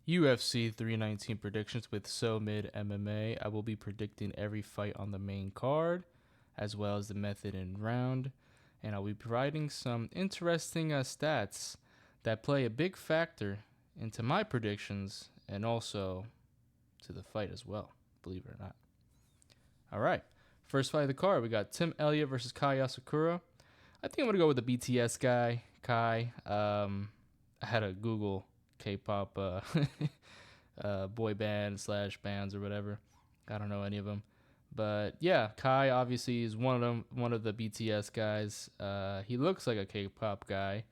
UFC 319 predictions with So Mid MMA. I will be predicting every fight on the main card, as well as the method and round, and I'll be providing some interesting stats that play a big factor into my predictions and also to the fight as well, believe it or not. All right, first fight of the card, we got Tim Elliott versus Kai Asakura. I think I'm going to go with the BTS guy, Kai. I had to Google K-pop boy band / bands or whatever. I don't know any of them, but yeah, Kai obviously is one of the BTS guys. He looks like a K-pop guy.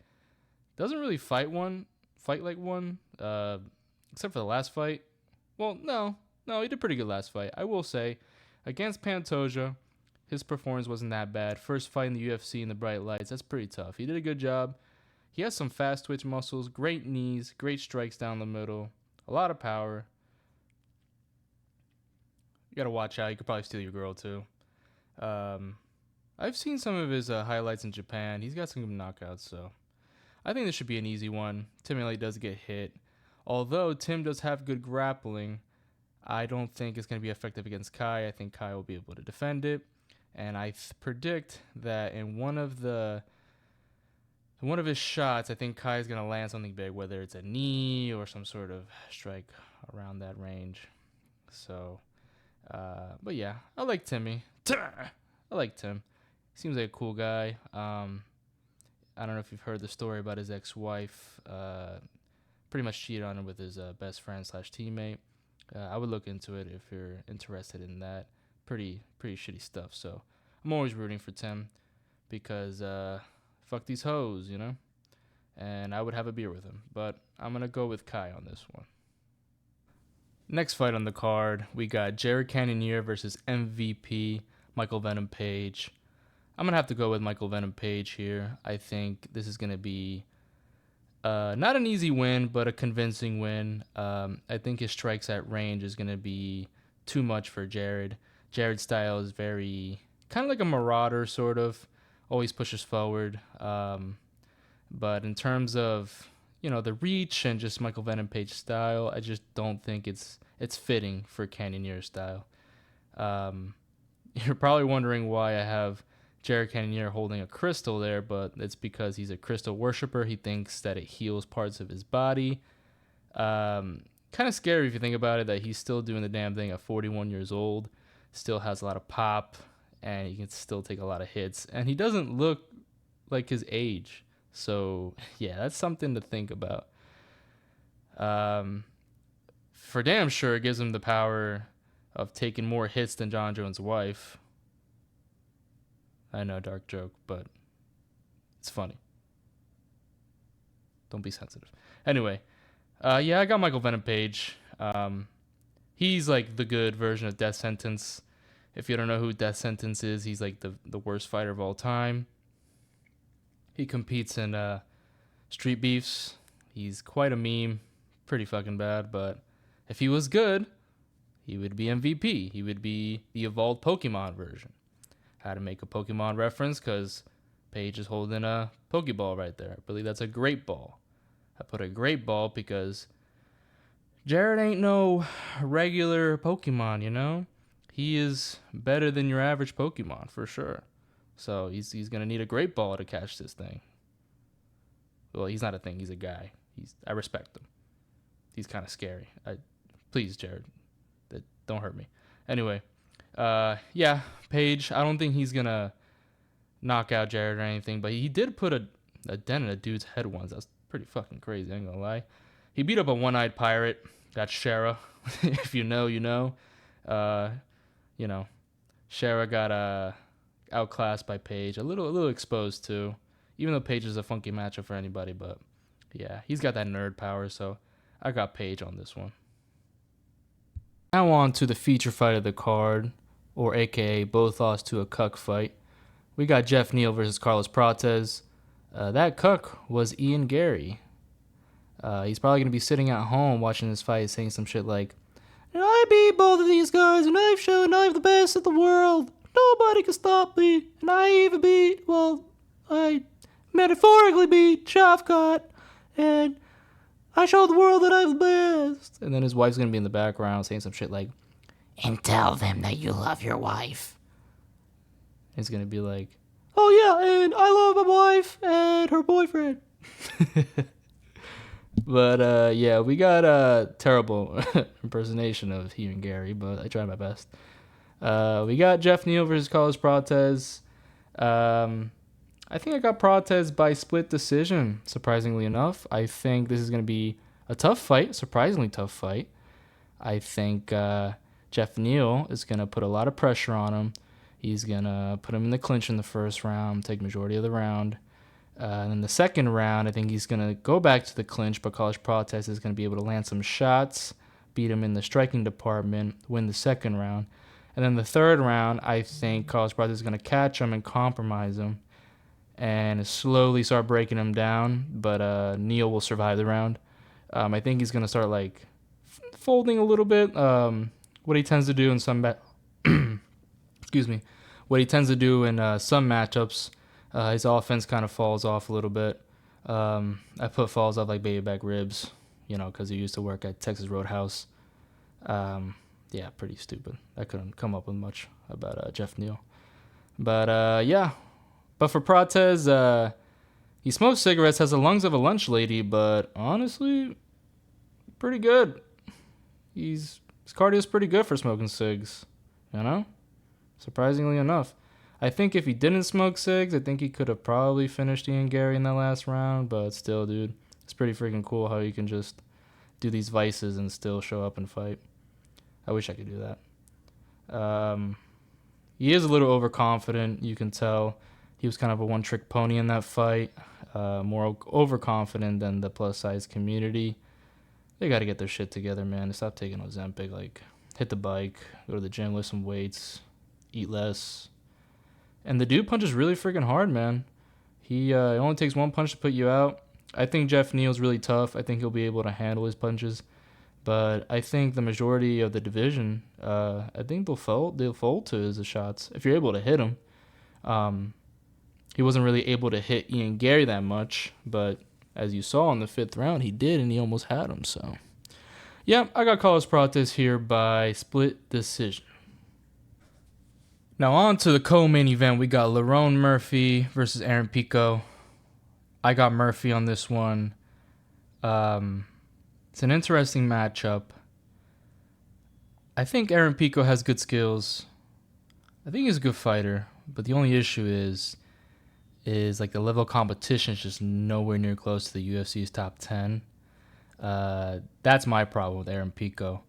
Doesn't really fight like one, except for the last fight. Well, no, he did pretty good last fight. I will say, against Pantoja, his performance wasn't that bad. First fight in the UFC in the bright lights, that's pretty tough. He did a good job. He has some fast twitch muscles, great knees, great strikes down the middle, a lot of power. You got to watch out. You could probably steal your girl, too. I've seen some of his highlights in Japan. He's got some good knockouts, so I think this should be an easy one. Tim Elliott does get hit. Although Tim does have good grappling, I don't think it's going to be effective against Kai. I think Kai will be able to defend it. And I predict that in one of his shots, I think Kai is going to land something big, whether it's a knee or some sort of strike around that range. So, but yeah, I like Timmy. I like Tim. He seems like a cool guy. I don't know if you've heard the story about his ex-wife. Pretty much cheated on him with his best friend / teammate. I would look into it if you're interested in that. Pretty shitty stuff. So I'm always rooting for Tim because fuck these hoes, you know? And I would have a beer with him. But I'm going to go with Kai on this one. Next fight on the card, we got Jared Cannonier versus MVP Michael Venom Page. I'm going to have to go with Michael Venom Page here. I think this is going to be not an easy win, but a convincing win. I think his strikes at range is going to be too much for Jared. Jared's style is very kind of like a marauder, sort of. Always pushes forward. But in terms of, the reach and just Michael Venom Page style, I just don't think it's fitting for Cannonier's style. You're probably wondering why I have Jared Cannonier holding a crystal there, but it's because he's a crystal worshiper. He thinks that it heals parts of his body. Kind of scary if you think about it, that he's still doing the damn thing at 41 years old. Still has a lot of pop, and he can still take a lot of hits. And he doesn't look like his age. So, yeah, that's something to think about. For damn sure, it gives him the power of taking more hits than John Jones' wife. I know, dark joke, but it's funny. Don't be sensitive. Anyway, yeah, I got Michael Venom Page. He's like the good version of Death Sentence. If you don't know who Death Sentence is, he's like the worst fighter of all time. He competes in street beefs. He's quite a meme. Pretty fucking bad, but if he was good, he would be MVP. He would be the evolved Pokemon version. Had to make a Pokemon reference because Paige is holding a Pokeball right there. I believe that's a great ball. I put a great ball because Jared ain't no regular Pokemon, you know? He is better than your average Pokemon, for sure. So he's going to need a great ball to catch this thing. Well, he's not a thing. He's a guy. I respect him. He's kind of scary. Please, Jared, don't hurt me. Anyway. Yeah, Paige, I don't think he's going to knock out Jared or anything, but he did put a dent in a dude's head once. That's pretty fucking crazy, I ain't going to lie. He beat up a one-eyed pirate. That's Shara. If you know, you know. Shara got outclassed by Paige. A little exposed, too. Even though Paige is a funky matchup for anybody, but yeah, he's got that nerd power, so I got Paige on this one. Now on to the feature fight of the card, or aka both lost to a cuck fight. We got Geoff Neal versus Carlos Prates. That cuck was Ian Gary. He's probably going to be sitting at home watching this fight saying some shit like, I beat both of these guys and I've shown I'm the best in the world. Nobody can stop me. And I even I metaphorically beat Shafkat. And I showed the world that I'm the best. best. And then his wife's going to be in the background saying some shit like, and tell them that you love your wife. He's going to be like, oh yeah, and I love my wife and her boyfriend. But yeah, we got a terrible impersonation of he and Gary, but I tried my best. We got Geoff Neal versus Carlos Prates. I think I got Prates by split decision, surprisingly enough. I think this is going to be a tough fight, surprisingly tough fight. I think Geoff Neal is going to put a lot of pressure on him. He's going to put him in the clinch in the first round, take majority of the round. And then the second round, I think he's going to go back to the clinch, but Carlos Prates is going to be able to land some shots, beat him in the striking department, win the second round. And then the third round, I think Carlos Prates is going to catch him and compromise him and slowly start breaking him down, but Neal will survive the round. I think he's going to start like folding a little bit. What he tends to do in some excuse me, what he tends to do in some matchups, his offense kind of falls off a little bit. I put falls off like baby back ribs, because he used to work at Texas Roadhouse. Yeah, pretty stupid. I couldn't come up with much about Geoff Neal. But yeah. But for Prates, he smokes cigarettes, has the lungs of a lunch lady, but honestly, pretty good. His cardio's pretty good for smoking cigs, surprisingly enough. I think if he didn't smoke cigs, I think he could have probably finished Ian Gary in that last round, but still, dude, it's pretty freaking cool how you can just do these vices and still show up and fight. I wish I could do that. He is a little overconfident, you can tell. He was kind of a one-trick pony in that fight, more overconfident than the plus-size community. They got to get their shit together, man. Stop taking Ozempic. Like, hit the bike, go to the gym, lift some weights, eat less. And the dude punches really freaking hard, man. He it only takes one punch to put you out. I think Geoff Neal's really tough. I think he'll be able to handle his punches. But I think the majority of the division, I think they'll fold to his shots if you're able to hit him. He wasn't really able to hit Ian Gary that much, but as you saw in the 5th round, he did, and he almost had him. So, yeah, I got Carlos Prates here by split decision. Now on to the co-main event. We got Lerone Murphy versus Aaron Pico. I got Murphy on this one. It's an interesting matchup. I think Aaron Pico has good skills. I think he's a good fighter, but the only issue is like the level of competition is just nowhere near close to the UFC's top 10. That's my problem with Aaron Pico.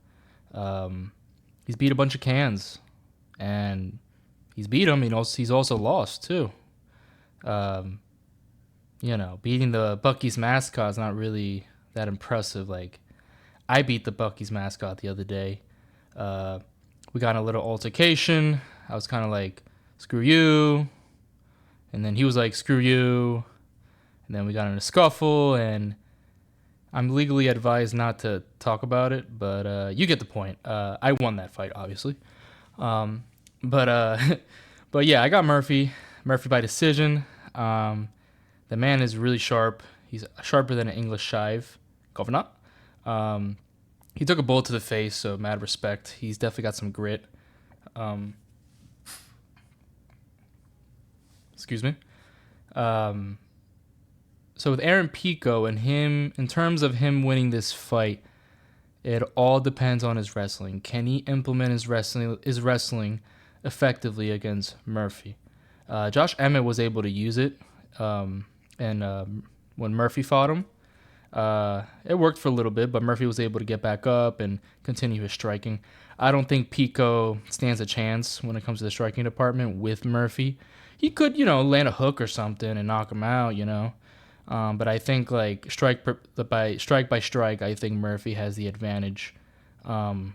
He's beat a bunch of cans, and he's beat them. He's also lost too. Beating the Buc-ee's mascot is not really that impressive. Like, I beat the Buc-ee's mascot the other day. We got in a little altercation. I was kind of like, screw you. And then he was like, screw you. And then we got in a scuffle, and I'm legally advised not to talk about it, but you get the point. I won that fight, obviously. But yeah, I got Murphy by decision. The man is really sharp. He's sharper than an English shive. Governor. He took a bullet to the face, so mad respect. He's definitely got some grit. Excuse me. So with Aaron Pico and him, in terms of him winning this fight, it all depends on his wrestling. Can he implement his wrestling effectively against Murphy? Josh Emmett was able to use it, and when Murphy fought him, it worked for a little bit, but Murphy was able to get back up and continue his striking. I don't think Pico stands a chance when it comes to the striking department with Murphy. He could, land a hook or something and knock him out, But I think like strike by strike, I think Murphy has the advantage. I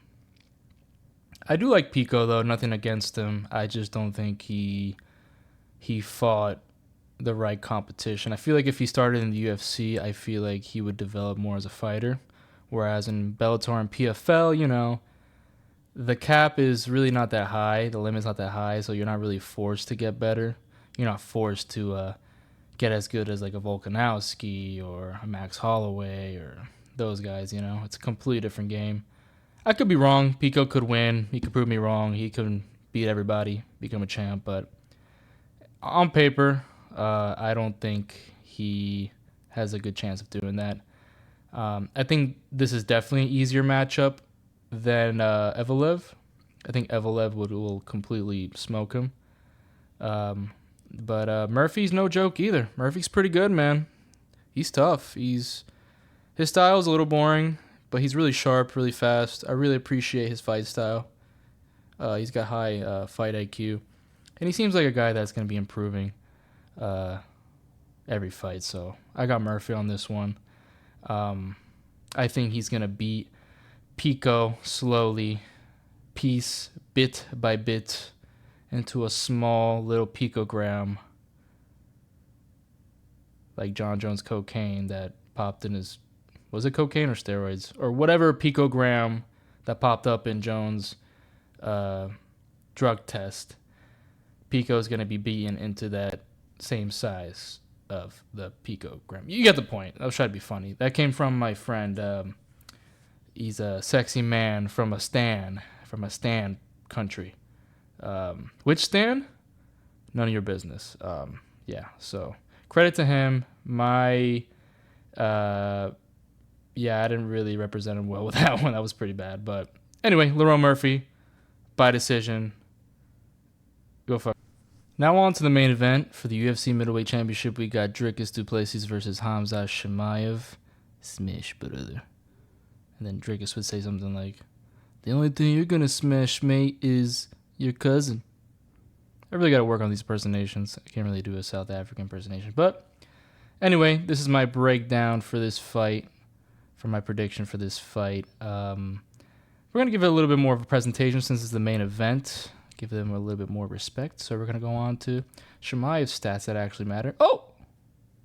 do like Pico though, nothing against him. I just don't think he fought the right competition. I feel like if he started in the UFC, I feel like he would develop more as a fighter. Whereas in Bellator and PFL, the cap is really not that high. The limit's not that high, so you're not really forced to get better. You're not forced to get as good as like a Volkanovski or a Max Holloway or those guys, you know. It's a completely different game. I could be wrong. Pico could win. He could prove me wrong. He could beat everybody, become a champ. But on paper, I don't think he has a good chance of doing that. I think this is definitely an easier matchup than Evelev. I think Evelev will completely smoke him. But Murphy's no joke either. Murphy's pretty good, man. He's tough. His style is a little boring, but he's really sharp, really fast. I really appreciate his fight style. He's got high fight IQ, and he seems like a guy that's going to be improving every fight. So I got Murphy on this one. I think he's going to beat Pico slowly, bit by bit, into a small little picogram, like John Jones cocaine that popped in his, was it cocaine or steroids? Or whatever picogram that popped up in Jones' drug test. Pico's going to be beaten into that same size of the picogram. You get the point. I was trying to be funny. That came from my friend. He's a sexy man from a stan country. Which stan? None of your business. Yeah, so credit to him. I didn't really represent him well with that one. That was pretty bad. But anyway, Lerone Murphy, by decision. Go for it. Now on to the main event for the UFC Middleweight Championship. We got Dricus Du Plessis versus Khamzat Chimaev. Smash, brother. And then Dricus would say something like, "The only thing you're going to smash, mate, is your cousin." I really got to work on these impersonations. I can't really do a South African impersonation. But anyway, this is my breakdown for this fight, for my prediction for this fight. We're going to give it a little bit more of a presentation since it's the main event. Give them a little bit more respect. So we're going to go on to Chimaev's stats that actually matter. Oh,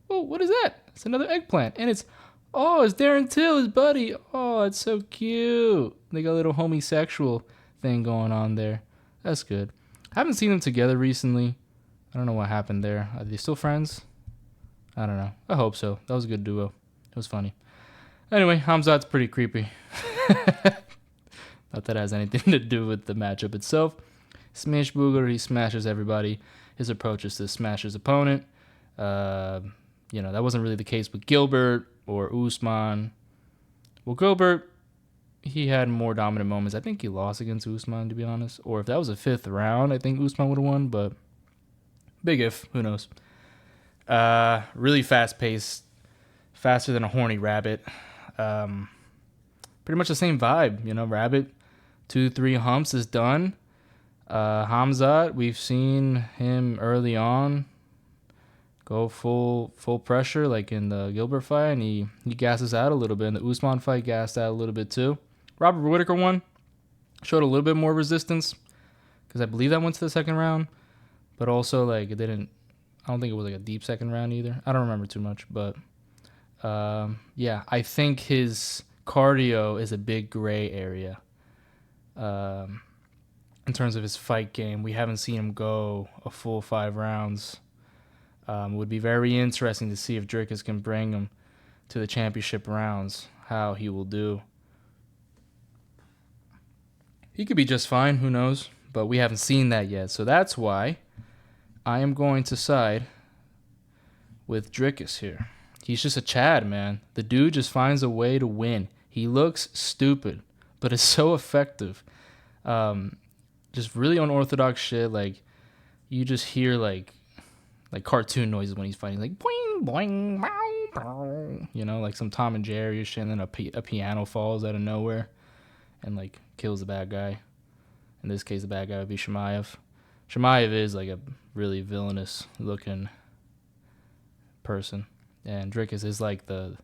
what is that? It's another eggplant. And it's Darren Till, his buddy. Oh, it's so cute. They got a little homosexual thing going on there. That's good. I haven't seen them together recently. I don't know what happened there. Are they still friends? I don't know. I hope so. That was a good duo. It was funny. Anyway, Khamzat's pretty creepy. Not that it has anything to do with the matchup itself. Smash Booger, he smashes everybody. His approach is to smash his opponent. That wasn't really the case with Gilbert or Usman. Well, Gilbert, he had more dominant moments. I think he lost against Usman, to be honest. Or if that was a 5th round, I think Usman would have won. But big if. Who knows? Really fast-paced. Faster than a horny rabbit. Pretty much the same vibe. Rabbit, 2-3 humps is done. Khamzat, we've seen him early on go full pressure, like in the Gilbert fight, and he gasses out a little bit. In the Usman fight, gassed out a little bit too. Robert Whittaker one showed a little bit more resistance because I believe that went to the second round, but also like it didn't. I don't think it was like a deep second round either. I don't remember too much, but I think his cardio is a big gray area. In terms of his fight game, we haven't seen him go a full 5 rounds. It would be very interesting to see if Dricus can bring him to the championship rounds, how he will do. He could be just fine, who knows? But we haven't seen that yet. So that's why I am going to side with Dricus here. He's just a Chad, man. The dude just finds a way to win. He looks stupid, but is so effective. Just really unorthodox shit. Like, you just hear like cartoon noises when he's fighting, like boing boing bow, bow. Like some Tom and Jerry shit, and then a piano falls out of nowhere and like kills the bad guy. In this case, the bad guy would be Chimaev. Chimaev is like a really villainous looking person, and Dricus is like the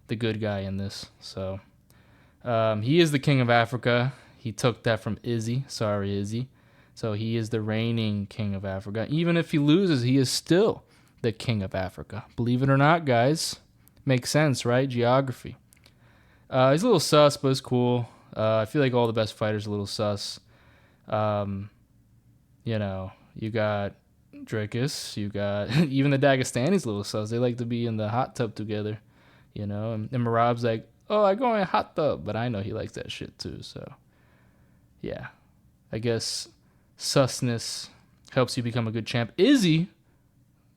good guy in this. So he is the king of Africa. He took that from Izzy. Sorry, Izzy. So he is the reigning king of Africa. Even if he loses, he is still the king of Africa. Believe it or not, guys. Makes sense, right? Geography. He's a little sus, but it's cool. I feel like all the best fighters are a little sus. You got Dricus. You got even the Dagestanis a little sus. They like to be in the hot tub together. And Marab's like, Oh, I go in hot tub, but I know he likes that shit too. So, yeah, I guess susness helps you become a good champ. Izzy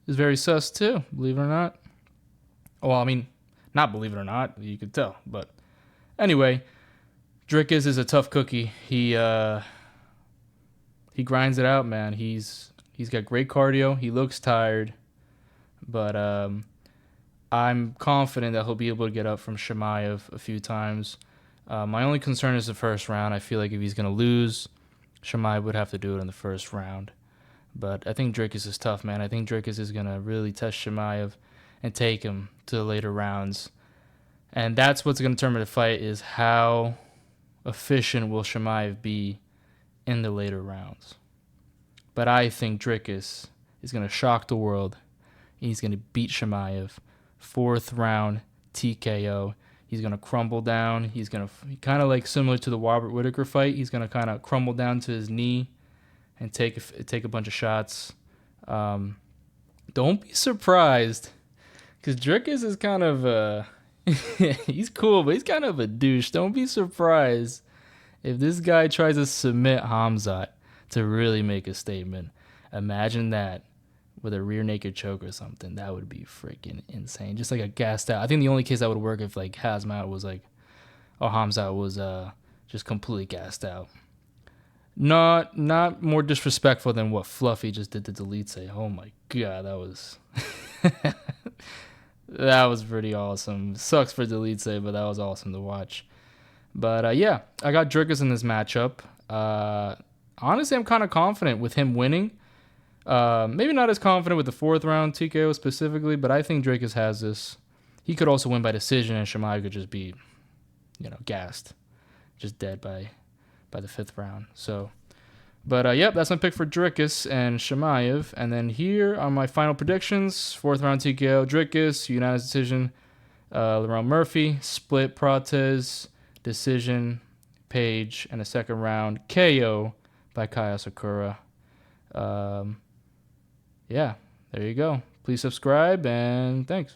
is very sus too, believe it or not. Well, I mean, not believe it or not, you could tell. But anyway, Dricus is a tough cookie. He grinds it out, man. He's got great cardio. He looks tired, but I'm confident that he'll be able to get up from Chimaev a few times. My only concern is the first round. I feel like if he's going to lose, Chimaev would have to do it in the first round. But I think Dricus is tough, man. I think Dricus is going to really test Chimaev and take him to the later rounds. And that's what's going to determine the fight, is how efficient will Chimaev be in the later rounds. But I think Dricus is going to shock the world. He's going to beat Chimaev. 4th round TKO. He's going to crumble down. He's going to, kind of like similar to the Robert Whittaker fight, he's going to kind of crumble down to his knee and take a bunch of shots. Don't be surprised, because Dricus is kind of he's cool, but he's kind of a douche. Don't be surprised if this guy tries to submit Khamzat to really make a statement. Imagine that with a rear naked choke or something. That would be freaking insane. Just like a gassed out. I think the only case that would work if like Khamzat was like, or Khamzat was just completely gassed out. Not more disrespectful than what Fluffy just did to Delete. Oh my god, that was that was pretty awesome. Sucks for Delete, but that was awesome to watch. But yeah, I got Dricus in this matchup. Honestly, I'm kind of confident with him winning. Maybe not as confident with the 4th round TKO specifically, but I think Dricus has this. He could also win by decision, and Chimaev could just be, gassed, just dead by the 5th round. So, but yep, that's my pick for Dricus and Chimaev. And then here are my final predictions: 4th round TKO, Dricus, unanimous decision, Lerone Murphy, split Prates, decision, Page, and a 2nd round KO by Kai Asakura. Yeah, there you go. Please subscribe, and thanks.